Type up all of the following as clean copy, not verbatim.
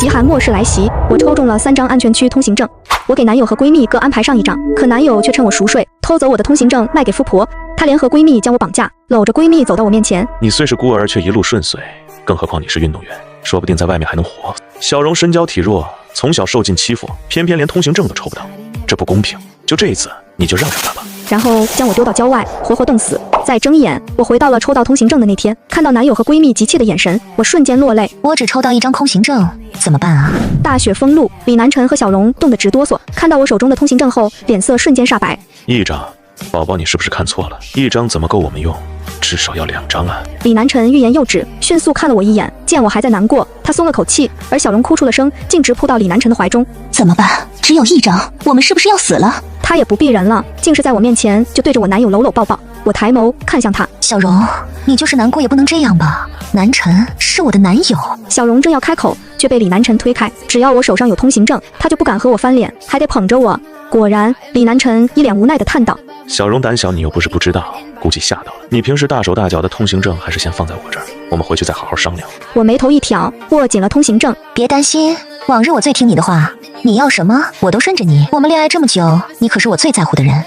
极寒末世来袭，我抽中了3张安全区通行证。我给男友和闺蜜各安排上1张，可男友却趁我熟睡，偷走我的通行证卖给富婆。他联合闺蜜将我绑架，搂着闺蜜走到我面前。你虽是孤儿，却一路顺遂，更何况你是运动员，说不定在外面还能活。小荣身娇体弱，从小受尽欺负，偏偏连通行证都抽不到，这不公平。就这一次，你就让让他吧。然后将我丢到郊外，活活冻死。再睁眼，我回到了抽到通行证的那天，看到男友和闺蜜急切的眼神，我瞬间落泪。我只抽到1张通行证，怎么办啊？大雪封路，李南辰和小荣冻得直哆嗦，看到我手中的通行证后，脸色瞬间煞白。1张，宝宝，你是不是看错了？1张怎么够我们用？至少要2张啊！李南辰欲言又止，迅速看了我一眼，见我还在难过，他松了口气，而小荣哭出了声，径直扑到李南辰的怀中。怎么办？只有1张，我们是不是要死了？他也不避人了，竟是在我面前就对着我男友搂搂抱抱。我抬眸看向他，小荣，你就是难过也不能这样吧？南辰是我的男友。小荣正要开口，却被李南辰推开。只要我手上有通行证，他就不敢和我翻脸，还得捧着我。果然，李南辰一脸无奈地叹道：小荣胆小，你又不是不知道，估计吓到了。你平时大手大脚的通行证还是先放在我这儿，我们回去再好好商量。我眉头一挑，握紧了通行证。别担心，往日我最听你的话，你要什么我都顺着你。我们恋爱这么久，你可是我最在乎的人。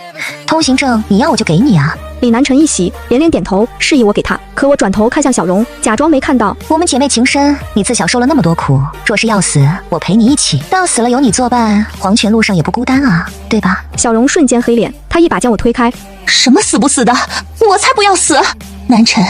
通行证你要我就给你啊。李南辰一喜，连连点头，示意我给他。可我转头看向小荣，假装没看到。我们姐妹情深，你自小受了那么多苦，若是要死，我陪你一起，到死了有你作伴，黄泉路上也不孤单啊，对吧？小荣瞬间黑脸，他一把将我推开。什么死不死的，我才不要死！南辰，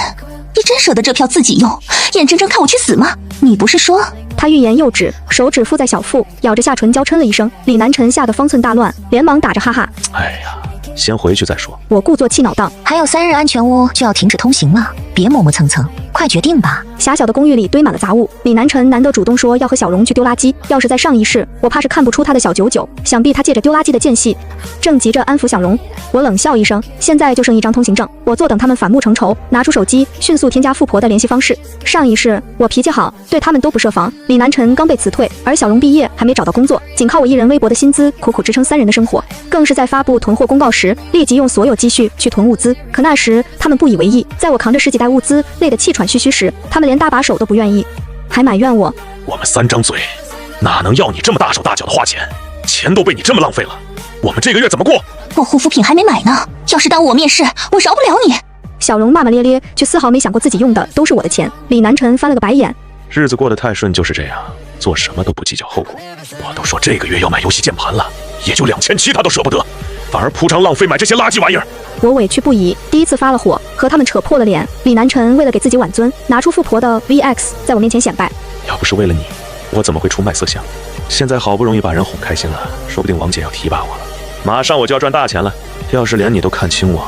你真舍得这票自己用，眼睁睁看我去死吗？你不是说……他欲言又止，手指附在小腹，咬着下唇娇嗔了一声。李南辰吓得方寸大乱，连忙打着哈哈。哎呀，先回去再说。我故作气恼道：还有3日安全屋就要停止通行了，别磨磨蹭蹭，快决定吧。狭小的公寓里堆满了杂物，李南辰难得主动说要和小荣去丢垃圾。要是在上一世，我怕是看不出他的小九九，想必他借着丢垃圾的间隙，正急着安抚小荣。我冷笑一声，现在就剩1张通行证，我坐等他们反目成仇。拿出手机，迅速添加富婆的联系方式。上一世我脾气好，对他们都不设防。李南辰刚被辞退，而小荣毕业还没找到工作，仅靠我一人微薄的薪资，苦苦支撑3人的生活。更是在发布囤货公告时，立即用所有积蓄去囤物资。可那时他们不以为意，在我扛着10几袋物资，累得气喘吁吁时，他们连搭把手都不愿意，还埋怨我。我们3张嘴，哪能要你这么大手大脚的花钱？钱都被你这么浪费了，我们这个月怎么过？我护肤品还没买呢，要是耽误我面试，我饶不了你。小荣骂骂咧咧，却丝毫没想过自己用的都是我的钱。李南辰翻了个白眼，日子过得太顺就是这样，做什么都不计较后果。我都说这个月要买游戏键盘了，也就2700他都舍不得，反而铺张浪费买这些垃圾玩意儿。我委屈不已，第一次发了火，和他们扯破了脸。李南辰为了给自己挽尊，拿出富婆的 VX 在我面前显摆。要不是为了你，我怎么会出卖色相？现在好不容易把人哄开心了，说不定王姐要提拔我了，马上我就要赚大钱了。要是连你都看清我，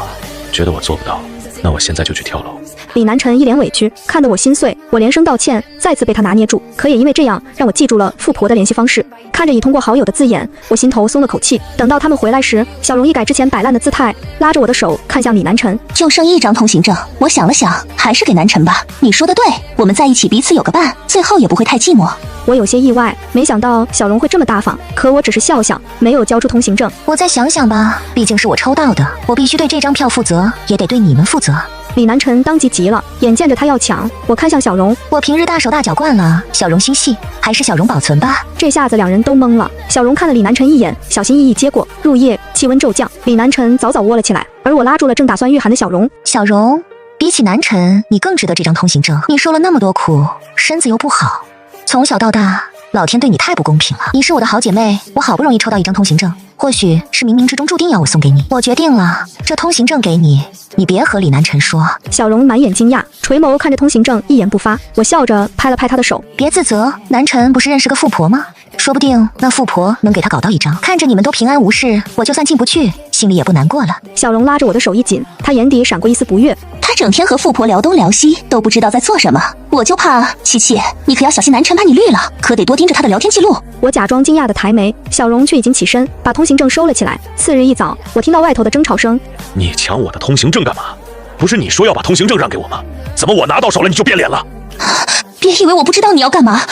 觉得我做不到，那我现在就去跳楼。李南辰一脸委屈，看得我心碎，我连声道歉，再次被他拿捏住。可也因为这样，让我记住了富婆的联系方式。看着已通过好友的字眼，我心头松了口气。等到他们回来时，小荣一改之前摆烂的姿态，拉着我的手看向李南辰。就剩1张通行证，我想了想，还是给南辰吧。你说的对，我们在一起彼此有个伴，最后也不会太寂寞。我有些意外，没想到小荣会这么大方，可我只是笑笑，没有交出通行证。我再想想吧，毕竟是我抽到的，我必须对这张票负责，也得对你们负责。李南辰当即急了，眼见着他要抢，我看向小荣。我平日大手大脚惯了，小荣心细，还是小荣保存吧。这下子2人都懵了。小荣看了李南辰一眼，小心翼翼接过。入夜，气温骤降，李南辰早早窝了起来，而我拉住了正打算御寒的小荣。小荣，比起南辰，你更值得这张通行证。你受了那么多苦，身子又不好，从小到大，老天对你太不公平了。你是我的好姐妹，我好不容易抽到1张通行证，或许是冥冥之中注定要我送给你。我决定了，这通行证给你，你别和李南辰说。小荣满眼惊讶，垂眸看着通行证，一言不发。我笑着拍了拍他的手，别自责，南辰不是认识个富婆吗？说不定那富婆能给他搞到1张。看着你们都平安无事，我就算进不去，心里也不难过了。小荣拉着我的手一紧，他眼底闪过一丝不悦。他整天和富婆聊东聊西，都不知道在做什么。我就怕七七，你可要小心南辰把你绿了，可得多盯着他的聊天记录。我假装惊讶的抬眉，小荣却已经起身，把通行证收了起来。次日一早，我听到外头的争吵声。你抢我的通行证干嘛？不是你说要把通行证让给我吗？怎么我拿到手了你就变脸了？别以为我不知道你要干嘛，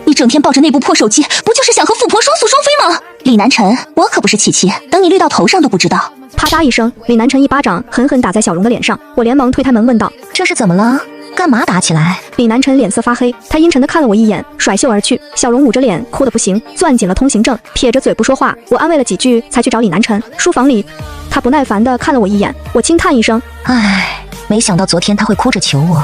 你整天抱着那部破手机，不就是想和富婆双宿双飞吗？李南辰，我可不是七七，等你绿到头上都不知道。啪嗒一声，李南辰一巴掌狠狠打在小荣的脸上，我连忙推开门问道：这是怎么了？干嘛打起来？李南辰脸色发黑，他阴沉地看了我一眼，甩袖而去。小荣捂着脸，哭得不行，攥紧了通行证，撇着嘴不说话。我安慰了几句，才去找李南辰。书房里，他不耐烦地看了我一眼，我轻叹一声，唉，没想到昨天他会哭着求我，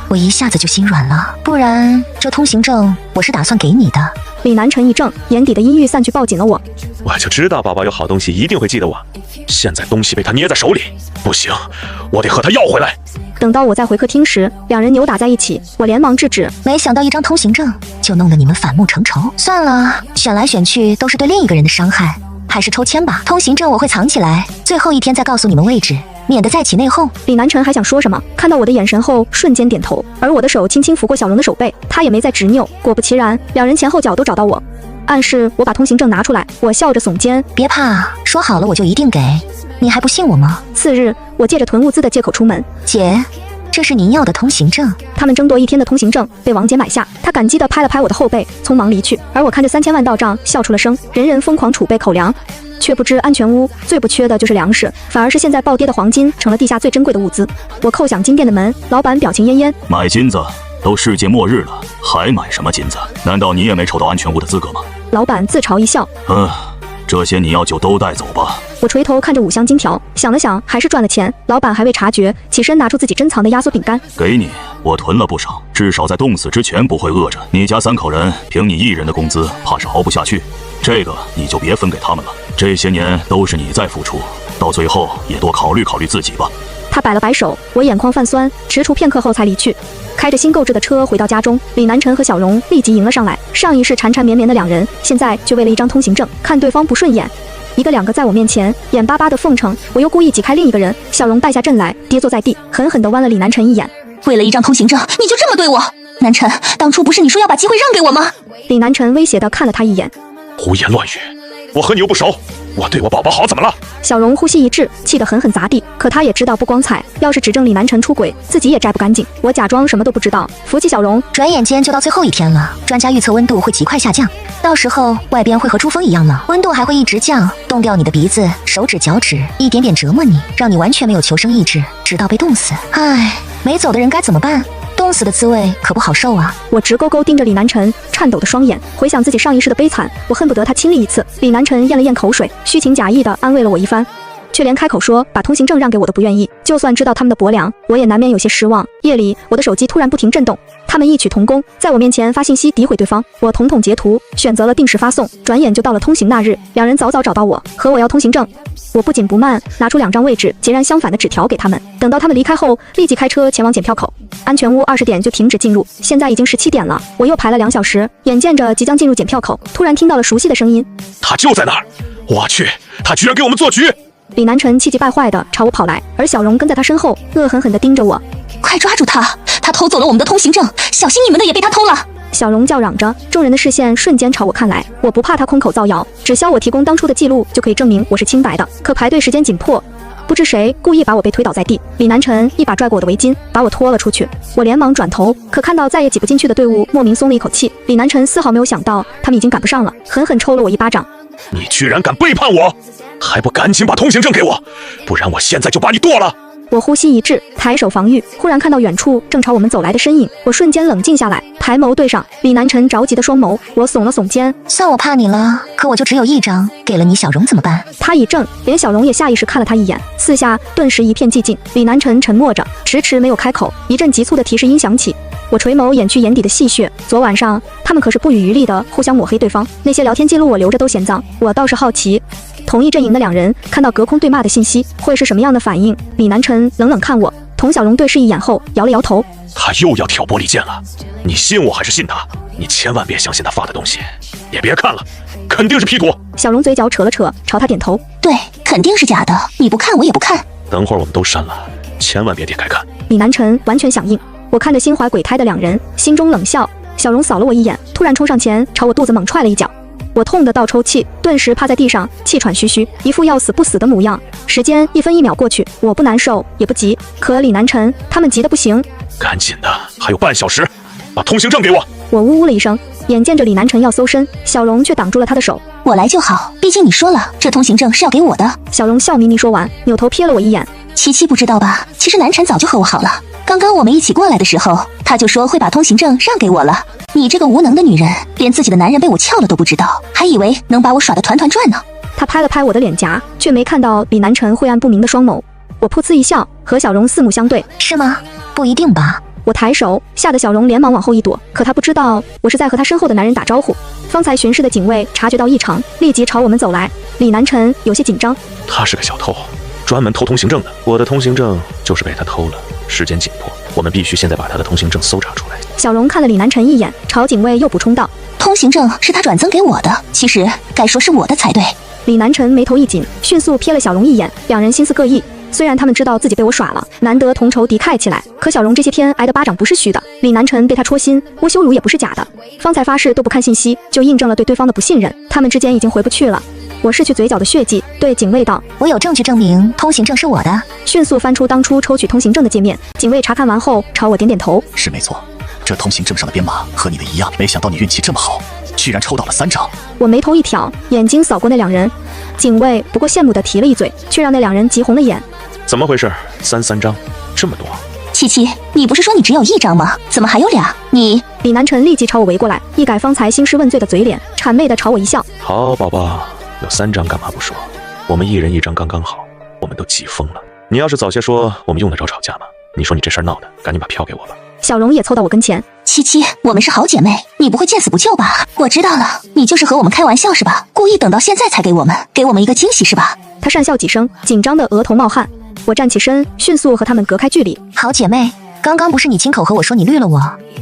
我一下子就心软了。不然这通行证我是打算给你的。李南辰一怔，眼底的阴郁散去，抱紧了我。我就知道宝宝有好东西一定会记得我，现在东西被他捏在手里，不行，我得和他要回来。等到我在回客厅时，两人扭打在一起，我连忙制止。没想到一张通行证就弄得你们反目成仇。算了，选来选去都是对另一个人的伤害，还是抽签吧。通行证我会藏起来，最后一天再告诉你们位置，免得再起内讧。李南辰还想说什么，看到我的眼神后瞬间点头，而我的手轻轻拂过小荣的手背，他也没再执拗。果不其然，两人前后脚都找到我，暗示我把通行证拿出来。我笑着耸肩，别怕，说好了我就一定给，你还不信我吗？次日，我借着囤物资的借口出门。姐，这是您要的通行证。他们争夺1天的通行证被王姐买下，她感激地拍了拍我的后背，匆忙离去。而我看着3000万到账，笑出了声。人人疯狂储备口粮，却不知安全屋最不缺的就是粮食，反而是现在暴跌的黄金成了地下最珍贵的物资。我叩响金店的门，老板表情恹恹，买金子，都世界末日了，还买什么金子？难道你也没抽到安全屋的资格吗？老板自嘲一笑，这些你要就都带走吧。我垂头看着5箱金条，想了想，还是赚了钱。老板还未察觉，起身拿出自己珍藏的压缩饼干，给你，我囤了不少，至少在冻死之前不会饿着。你家3口人，凭你1人的工资，怕是熬不下去。这个你就别分给他们了，这些年都是你在付出，到最后也多考虑考虑自己吧。他摆了摆手，我眼眶泛酸，踟蹰片刻后才离去。开着新购置的车回到家中，李南辰和小荣立即迎了上来。上一世缠缠绵绵的两人，现在就为了一张通行证，看对方不顺眼，一个两个在我面前眼巴巴的奉承。我又故意挤开另一个人，小荣败下阵来，跌坐在地，狠狠地剜了李南辰一眼。为了一张通行证，你就这么对我？南辰，当初不是你说要把机会让给我吗？李南辰威胁地看了他一眼，胡言乱语，我和你又不熟，我对我宝宝好怎么了？小荣呼吸一滞，气得狠狠砸地。可他也知道不光彩，要是指证李南辰出轨，自己也摘不干净。我假装什么都不知道，扶起小荣。转眼间就到最后一天了，专家预测温度会极快下降，到时候外边会和珠峰一样冷，温度还会一直降，冻掉你的鼻子、手指、脚趾，一点点折磨你，让你完全没有求生意志，直到被冻死。唉，没走的人该怎么办？冻死的滋味可不好受啊！我直勾勾盯着李南辰颤抖的双眼，回想自己上一世的悲惨，我恨不得他亲历一次。李南辰咽了咽口水，虚情假意地安慰了我一番，却连开口说把通行证让给我都不愿意。就算知道他们的薄凉，我也难免有些失望。夜里，我的手机突然不停震动，他们异曲同工，在我面前发信息诋毁对方。我统统截图，选择了定时发送。转眼就到了通行那日，两人早早找到我，和我要通行证。我不紧不慢，拿出2张位置截然相反的纸条给他们。等到他们离开后，立即开车前往检票口。安全屋20点就停止进入，现在已经17点了。我又排了2小时，眼见着即将进入检票口，突然听到了熟悉的声音：他就在那儿！我去，他居然给我们做局！李南辰气急败坏地朝我跑来，而小荣跟在他身后，恶狠狠地盯着我：快抓住他！他偷走了我们的通行证，小心你们的也被他偷了！小荣叫嚷着，众人的视线瞬间朝我看来。我不怕他空口造谣，只需要我提供当初的记录就可以证明我是清白的。可排队时间紧迫，不知谁故意把我被推倒在地，李南辰一把拽过我的围巾，把我拖了出去。我连忙转头，可看到再也挤不进去的队伍，莫名松了一口气。李南辰丝毫没有想到他们已经赶不上了，狠狠抽了我一巴掌。你居然敢背叛我，还不赶紧把通行证给我，不然我现在就把你剁了！我呼吸一滞，抬手防御，忽然看到远处正朝我们走来的身影，我瞬间冷静下来，抬眸对上李南辰着急的双眸。我耸了耸肩，算我怕你了，可我就只有1张，给了你小荣怎么办？他一怔，连小荣也下意识看了他一眼，四下顿时一片寂静。李南辰沉默着，迟迟没有开口。一阵急促的提示音响起，我垂眸掩去眼底的戏谑。昨晚上他们可是不遗余力的互相抹黑对方，那些聊天记录我留着都嫌脏。我倒是好奇，同一阵营的两人看到隔空对骂的信息会是什么样的反应。李南辰冷冷看我，同小荣对视一眼后摇了摇头。他又要挑拨离间了，你信我还是信他？你千万别相信他发的东西，也别看了，肯定是 P 图。小荣嘴角扯了扯，朝他点头。对，肯定是假的，你不看我也不看。等会儿我们都删了，千万别点开看。李南辰完全响应。我看着心怀鬼胎的两人，心中冷笑。小荣扫了我一眼，突然冲上前朝我肚子猛踹了一脚。我痛得倒抽气，顿时趴在地上，气喘吁吁，一副要死不死的模样。时间1分1秒过去，我不难受也不急，可李南辰他们急得不行。赶紧的，还有半小时，把通行证给我。我呜呜了一声，眼见着李南辰要搜身，小荣却挡住了他的手。我来就好，毕竟你说了，这通行证是要给我的。小荣笑眯眯说完，扭头瞥了我一眼。七七不知道吧？其实南辰早就和我好了。刚刚我们一起过来的时候，他就说会把通行证让给我了。你这个无能的女人，连自己的男人被我撬了都不知道，还以为能把我耍得团团转呢。他拍了拍我的脸颊，却没看到李南辰晦暗不明的双眸。我噗呲一笑，和小荣四目相对。是吗？不一定吧。我抬手，吓得小荣连忙往后一躲，可他不知道我是在和他身后的男人打招呼。方才巡视的警卫察觉到异常，立即朝我们走来。李南辰有些紧张，他是个小偷，专门偷通行证的。我的通行证就是被他偷了，时间紧迫，我们必须现在把他的通行证搜查出来。小荣看了李南辰一眼，朝警卫又补充道：通行证是他转赠给我的，其实该说是我的才对。李南辰眉头一紧，迅速瞥了小荣一眼，两人心思各异。虽然他们知道自己被我耍了，难得同仇敌忾起来，可小荣这些天挨的巴掌不是虚的，李南辰被他戳心，窝羞辱也不是假的。方才发誓都不看信息，就印证了对对方的不信任，他们之间已经回不去了。我拭去嘴角的血迹，对警卫道：我有证据证明通行证是我的。迅速翻出当初抽取通行证的界面，警卫查看完后朝我点点头：是没错，这通行证上的编码和你的一样，没想到你运气这么好，居然抽到了3张。我眉头一挑，眼睛扫过那两人，警卫不过羡慕地提了一嘴，却让那两人急红了眼。怎么回事？3张，这么多？七七，你不是说你只有1张吗？怎么还有2？你……李南辰立即朝我围过来，一改方才兴师问罪的嘴脸，谄媚地朝我一笑：好宝宝，有3张干嘛不说？我们一人1张刚刚好，我们都急疯了。你要是早些说，我们用得着吵架吗？你说你这事儿闹的，赶紧把票给我吧。小荣也凑到我跟前：七七，我们是好姐妹，你不会见死不救吧？我知道了，你就是和我们开玩笑是吧？故意等到现在才给我们一个惊喜是吧？他讪笑几声，紧张的额头冒汗。我站起身，迅速和他们隔开距离。好姐妹，刚刚不是你亲口和我说你绿了我，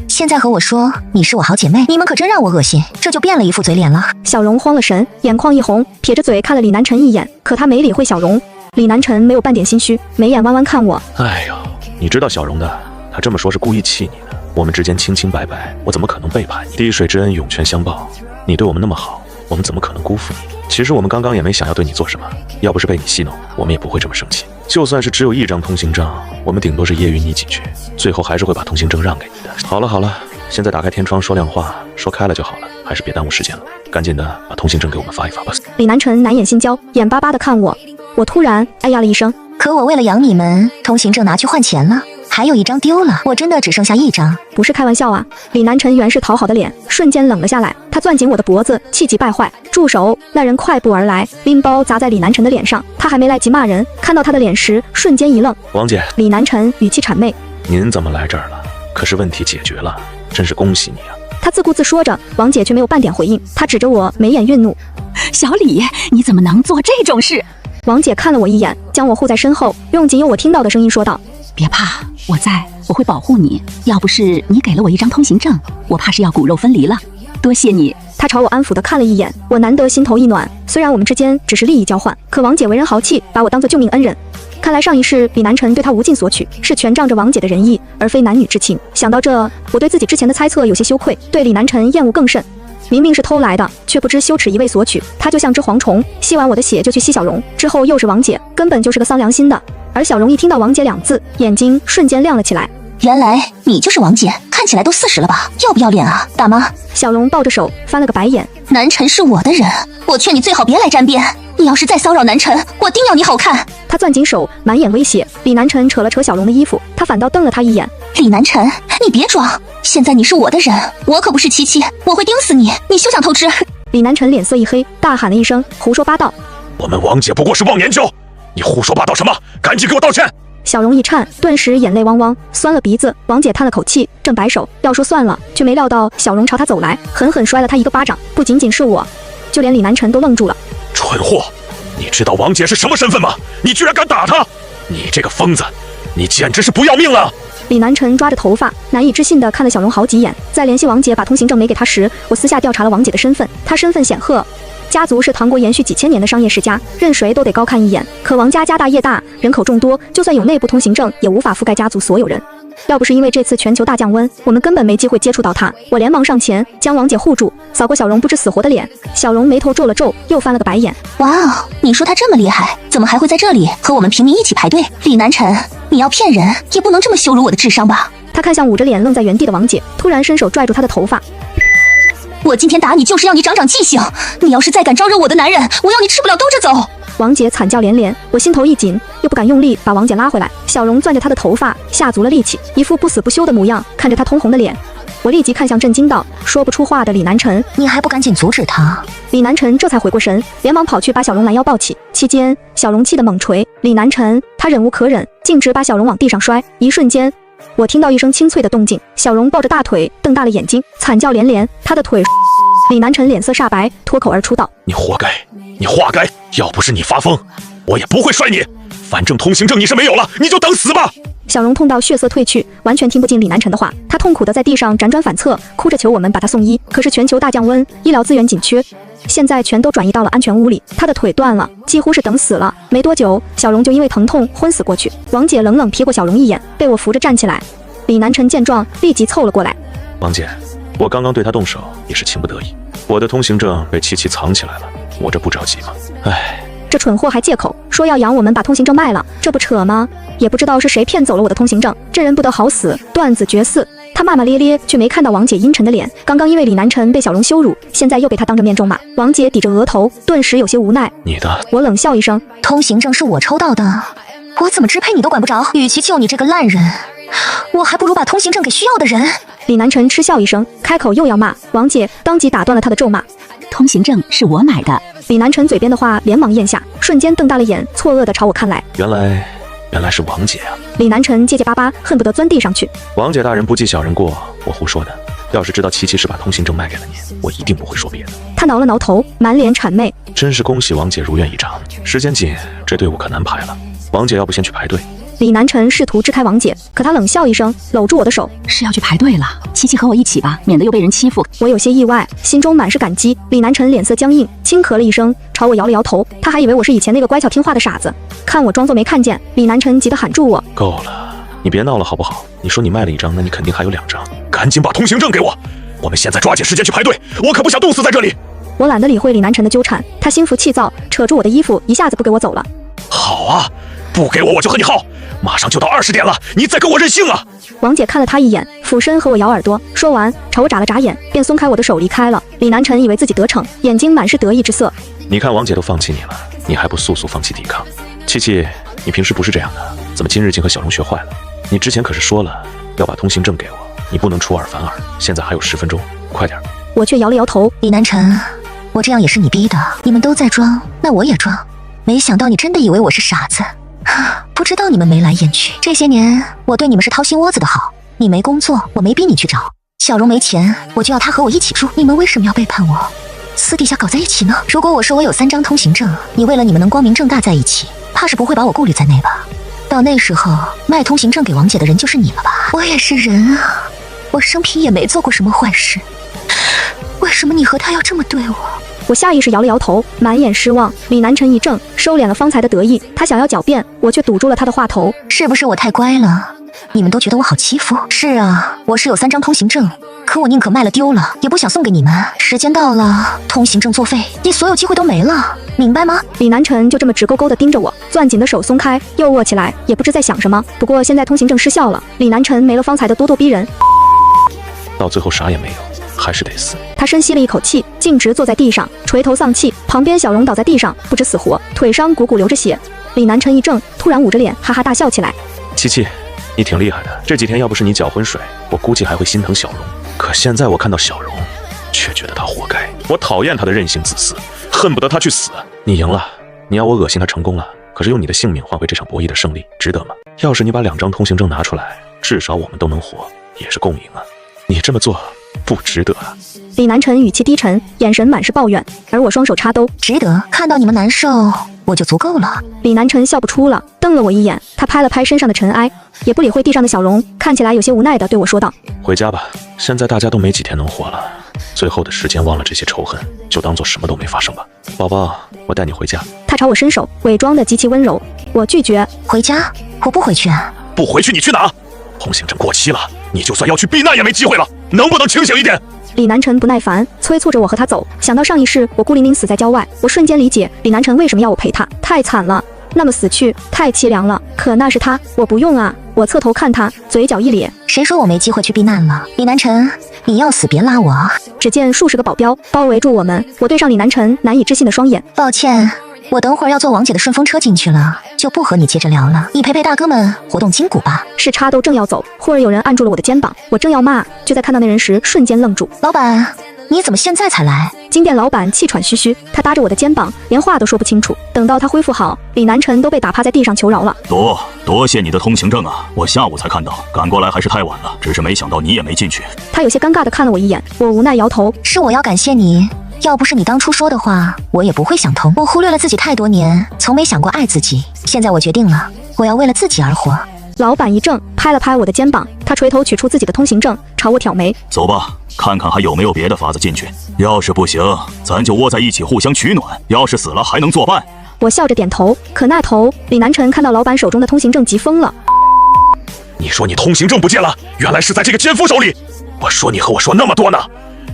现在和我说你是我好姐妹，你们可真让我恶心，这就变了一副嘴脸了。小荣慌了神，眼眶一红，撇着嘴看了李南辰一眼，可他没理会小荣。李南辰没有半点心虚，眉眼弯弯看我。哎呦，你知道小荣的，他这么说是故意气你的。我们之间清清白白，我怎么可能背叛你？滴水之恩，涌泉相报。你对我们那么好，我们怎么可能辜负你？其实我们刚刚也没想要对你做什么，要不是被你戏弄，我们也不会这么生气。就算是只有1张通行证，我们顶多是揶揄你几句，最后还是会把通行证让给你的。好了好了，现在打开天窗说亮话，说开了就好了，还是别耽误时间了，赶紧的把通行证给我们发一发吧。李南辰难掩心焦，眼巴巴地看我，我突然哎呀了一声。可我为了养你们，通行证拿去换钱了，还有1张丢了，我真的只剩下1张。不是开玩笑啊！李南辰原是讨好的脸瞬间冷了下来，他攥紧我的脖子，气急败坏。住手！那人快步而来，拎包砸在李南辰的脸上。他还没来及骂人，看到他的脸时，瞬间一愣。王姐，李南辰语气谄媚：您怎么来这儿了？可是问题解决了，真是恭喜你啊！他自顾自说着，王姐却没有半点回应。她指着我，眉眼愠怒：小李，你怎么能做这种事？王姐看了我一眼，将我护在身后，用仅有我听到的声音说道：别怕，我在，我会保护你。要不是你给了我1张通行证，我怕是要骨肉分离了。多谢你。她朝我安抚地看了一眼，我难得心头一暖。虽然我们之间只是利益交换，可王姐为人豪气，把我当作救命恩人。看来上一世李南辰对她无尽索取，是全仗着王姐的仁义，而非男女之情。想到这，我对自己之前的猜测有些羞愧，对李南辰厌恶更甚。明明是偷来的，却不知羞耻一味索取。他就像只蝗虫，吸完我的血就去吸小荣，之后又是王姐，根本就是个丧良心的。而小荣一听到王姐2字，眼睛瞬间亮了起来。原来你就是王姐，看起来都40了吧？要不要脸啊，大妈？小荣抱着手翻了个白眼。南辰是我的人，我劝你最好别来沾边。你要是再骚扰南辰，我定要你好看。他攥紧手，满眼威胁。李南辰扯了扯小荣的衣服，他反倒瞪了他一眼。李南辰，你别装，现在你是我的人，我可不是七七，我会盯死你，你休想偷吃。李南辰脸色一黑，大喊了一声：胡说八道！我们王姐不过是忘年交，你胡说八道什么？赶紧给我道歉！小荣一颤，顿时眼泪汪汪，酸了鼻子。王姐叹了口气，正摆手要说算了，却没料到小荣朝他走来，狠狠摔了他一个巴掌。不仅仅是我，就连李南辰都愣住了。蠢货，你知道王姐是什么身份吗？你居然敢打她！你这个疯子，你简直是不要命了！李南辰抓着头发，难以置信地看了小荣好几眼。在联系王姐把通行证没给他时，我私下调查了王姐的身份，她身份显赫。家族是唐国延续几千年的商业世家，任谁都得高看一眼。可王家家大业大，人口众多，就算有内部通行证，也无法覆盖家族所有人。要不是因为这次全球大降温，我们根本没机会接触到他。我连忙上前将王姐护住，扫过小荣不知死活的脸。小荣眉头皱了皱，又翻了个白眼。哇哦，你说他这么厉害，怎么还会在这里和我们平民一起排队？李南辰，你要骗人，也不能这么羞辱我的智商吧？他看向捂着脸愣在原地的王姐，突然伸手拽住她的头发。我今天打你就是要你长长记性，你要是再敢招惹我的男人，我要你吃不了兜着走。王姐惨叫连连，我心头一紧，又不敢用力把王姐拉回来。小荣攥着她的头发，下足了力气，一副不死不休的模样，看着她通红的脸。我立即看向震惊到说不出话的李南辰，你还不赶紧阻止他？李南辰这才回过神，连忙跑去把小荣拦腰抱起。期间，小荣气得猛捶李南辰，他忍无可忍，径直把小荣往地上摔。一瞬间，我听到一声清脆的动静，小荣抱着大腿，瞪大了眼睛，惨叫连连。他的腿……李南辰脸色煞白，脱口而出道：“你活该，你活该！要不是你发疯，我也不会摔你。反正通行证你是没有了，你就等死吧！”小荣痛到血色褪去，完全听不进李南辰的话。他痛苦地在地上辗转反侧，哭着求我们把他送医。可是全球大降温，医疗资源紧缺，现在全都转移到了安全屋里。他的腿断了，几乎是等死了。没多久，小荣就因为疼痛昏死过去。王姐冷冷瞥过小荣一眼，被我扶着站起来。李南辰见状，立即凑了过来。王姐，我刚刚对他动手也是情不得已，我的通行证被七七藏起来了，我这不着急吗？唉。这蠢货还借口说要养我们把通行证卖了，这不扯吗？也不知道是谁骗走了我的通行证，这人不得好死！段子绝嗣。他骂骂咧咧，却没看到王姐阴沉的脸。刚刚因为李南辰被小荣羞辱，现在又被他当着面咒骂。王姐抵着额头，顿时有些无奈。你的？我冷笑一声，通行证是我抽到的，我怎么支配你都管不着。与其救你这个烂人，我还不如把通行证给需要的人。李南辰嗤笑一声，开口又要骂，王姐当即打断了他的咒骂。通行证是我买的。李南辰嘴边的话连忙咽下，瞬间瞪大了眼，错愕地朝我看来。原来是王姐啊！李南辰结结巴巴，恨不得钻地上去。王姐大人不计小人过，我胡说的。要是知道七七是把通行证卖给了你，我一定不会说别的。他挠了挠头，满脸谄媚。真是恭喜王姐如愿以偿，时间紧，这队伍可难排了。王姐要不先去排队？李南辰试图支开王姐，可她冷笑一声，搂住我的手。是要去排队了，七七和我一起吧，免得又被人欺负。我有些意外，心中满是感激。李南辰脸色僵硬，轻咳了一声，朝我摇了摇头。他还以为我是以前那个乖巧听话的傻子，看我装作没看见，李南辰急得喊住我：“够了，你别闹了好不好？你说你卖了1张，那你肯定还有2张，赶紧把通行证给我！我们现在抓紧时间去排队，我可不想冻死在这里。”我懒得理会李南辰的纠缠，他心浮气躁，扯住我的衣服，一下子不给我走了。好啊，不给我就和你耗！马上就到20点了，你再跟我任性啊！王姐看了他一眼，俯身和我咬耳朵，说完朝我眨了眨眼，便松开我的手离开了。李南辰以为自己得逞，眼睛满是得意之色。你看王姐都放弃你了，你还不速速放弃抵抗？七七，你平时不是这样的，怎么今日竟和小荣学坏了？你之前可是说了要把通行证给我，你不能出尔反尔。现在还有10分钟，快点！我却摇了摇头。李南辰，我这样也是你逼的，你们都在装，那我也装。没想到你真的以为我是傻子。不知道你们眉来眼去，这些年我对你们是掏心窝子的好。你没工作，我没逼你去找；小荣没钱，我就要他和我一起住。你们为什么要背叛我，私底下搞在一起呢？如果我说我有3张通行证，你为了你们能光明正大在一起，怕是不会把我顾虑在内吧？到那时候，卖通行证给王姐的人就是你了吧？我也是人啊，我生平也没做过什么坏事，为什么你和他要这么对我？我下意识摇了摇头，满眼失望。李南辰一怔，收敛了方才的得意，他想要狡辩，我却堵住了他的话头。是不是我太乖了？你们都觉得我好欺负？是啊，我是有3张通行证，可我宁可卖了丢了，也不想送给你们。时间到了，通行证作废，你所有机会都没了，明白吗？李南辰就这么直勾勾地盯着我，攥紧的手松开，又握起来，也不知在想什么。不过现在通行证失效了，李南辰没了方才的咄咄逼人，到最后啥也没有，还是得死。他深吸了一口气，径直坐在地上，垂头丧气。旁边小荣倒在地上，不知死活，腿上鼓鼓流着血。李南辰一怔，突然捂着脸，哈哈大笑起来。七七，你挺厉害的。这几天要不是你搅浑水，我估计还会心疼小荣。可现在我看到小荣，却觉得他活该。我讨厌他的任性自私，恨不得他去死。你赢了，你要我恶心他成功了，可是用你的性命换回这场博弈的胜利，值得吗？要是你把2张通行证拿出来，至少我们都能活，也是共赢啊。你这么做不值得啊！李南辰语气低沉，眼神满是抱怨，而我双手插兜，值得。看到你们难受，我就足够了。李南辰笑不出了，瞪了我一眼，他拍了拍身上的尘埃，也不理会地上的小荣，看起来有些无奈地对我说道：“回家吧，现在大家都没几天能活了，最后的时间忘了这些仇恨，就当做什么都没发生吧。宝宝，我带你回家。”他朝我伸手，伪装得极其温柔。我拒绝。回家？我不回去啊！不回去你去哪？通行证过期了，你就算要去避难也没机会了，能不能清醒一点？李南辰不耐烦，催促着我和他走。想到上一世我孤零零死在郊外，我瞬间理解李南辰为什么要我陪他。太惨了，那么死去太凄凉了。可那是他，我不用啊。我侧头看他，嘴角一咧。谁说我没机会去避难了？李南辰，你要死别拉我啊！只见数十个保镖包围住我们，我对上李南辰难以置信的双眼。抱歉，我等会儿要坐王姐的顺风车进去了，就不和你接着聊了。你陪陪大哥们活动筋骨吧。是插兜正要走，忽而有人按住了我的肩膀，我正要骂，就在看到那人时瞬间愣住。老板，你怎么现在才来？金店老板气喘吁吁，他搭着我的肩膀，连话都说不清楚。等到他恢复好，李南辰都被打趴在地上求饶了。多谢你的通行证啊，我下午才看到，赶过来还是太晚了，只是没想到你也没进去。他有些尴尬地看了我一眼，我无奈摇头。是我要感谢你，要不是你当初说的话，我也不会想通。我忽略了自己太多年，从没想过爱自己。现在我决定了，我要为了自己而活。老板一怔，拍了拍我的肩膀，他垂头取出自己的通行证，朝我挑眉。走吧，看看还有没有别的法子进去。要是不行，咱就窝在一起互相取暖。要是死了还能作伴。我笑着点头，可那头李南辰看到老板手中的通行证急疯了。你说你通行证不见了，原来是在这个奸夫手里。我说你和我说那么多呢，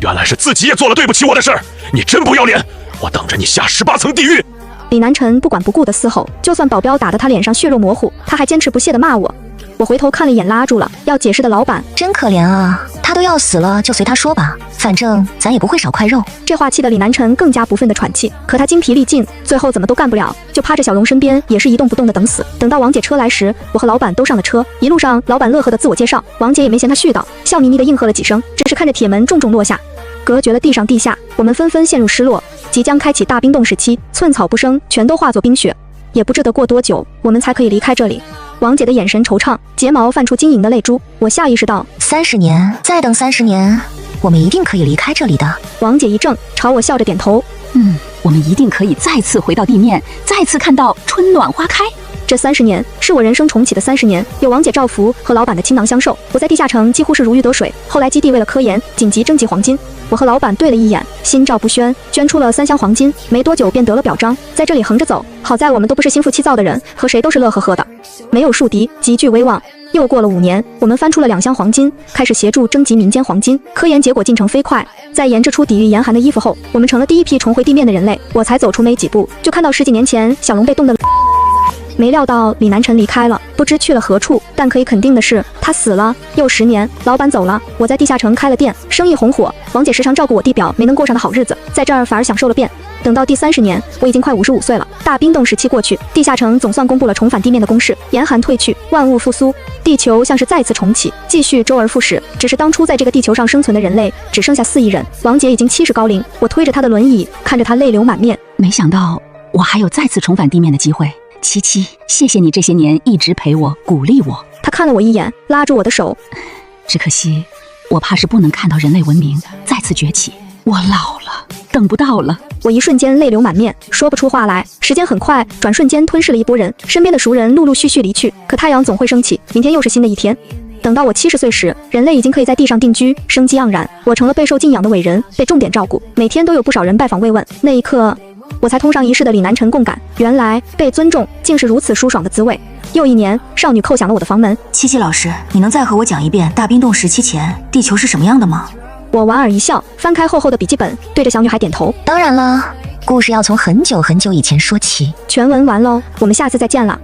原来是自己也做了对不起我的事儿。你真不要脸，我等着你下18层地狱。李南辰不管不顾的嘶吼，就算保镖打得他脸上血肉模糊，他还坚持不懈地骂我。我回头看了一眼拉住了要解释的老板，真可怜啊，他都要死了，就随他说吧，反正咱也不会少块肉。这话气得李南辰更加不忿地喘气，可他精疲力尽，最后怎么都干不了，就趴着小荣身边，也是一动不动的等死。等到王姐车来时，我和老板都上了车，一路上老板乐呵地自我介绍，王姐也没嫌他絮叨，笑眯眯地应和了几声，只是看着铁门重重落下，隔绝了地上地下，我们纷纷陷入失落。即将开启大冰冻时期，寸草不生，全都化作冰雪，也不知得过多久，我们才可以离开这里。王姐的眼神惆怅，睫毛泛出晶莹的泪珠。我下意识道：30年，再等30年，我们一定可以离开这里的。王姐一怔，朝我笑着点头。我们一定可以再次回到地面，再次看到春暖花开。这30年是我人生重启的30年，有王姐照拂和老板的倾囊相授，我在地下城几乎是如鱼得水。后来基地为了科研，紧急征集黄金，我和老板对了一眼，心照不宣，捐出了3箱黄金，没多久便得了表彰，在这里横着走。好在我们都不是心浮气躁的人，和谁都是乐呵呵的，没有树敌，极具威望。又过了5年，我们翻出了2箱黄金，开始协助征集民间黄金，科研结果进程飞快。在研制出抵御严寒的衣服后，我们成了第一批重回地面的人类。我才走出没几步，就看到10几年前小龙被冻得没料到李南辰离开了，不知去了何处，但可以肯定的是，他死了。又10年，老板走了，我在地下城开了店，生意红火。王姐时常照顾我地表没能过上的好日子，在这儿反而享受了遍。等到第30年，我已经快55岁了。大冰冻时期过去，地下城总算公布了重返地面的公示，严寒退去，万物复苏，地球像是再次重启，继续周而复始。只是当初在这个地球上生存的人类只剩下4亿人。王姐已经70高龄，我推着她的轮椅，看着她泪流满面。没想到我还有再次重返地面的机会。七七，谢谢你这些年一直陪我、鼓励我。他看了我一眼，拉住我的手。只可惜，我怕是不能看到人类文明再次崛起。我老了，等不到了。我一瞬间泪流满面，说不出话来。时间很快，转瞬间吞噬了一波人，身边的熟人陆陆续续离去。可太阳总会升起，明天又是新的一天。等到我70岁时，人类已经可以在地上定居，生机盎然。我成了备受敬仰的伟人，被重点照顾，每天都有不少人拜访慰问。那一刻，我才通上一世的李南辰共感，原来被尊重竟是如此舒爽的滋味。又1年，少女叩响了我的房门。七七老师，你能再和我讲一遍大冰冻时期前地球是什么样的吗？我莞尔一笑，翻开厚厚的笔记本，对着小女孩点头。当然了，故事要从很久很久以前说起。全文完喽，我们下次再见了。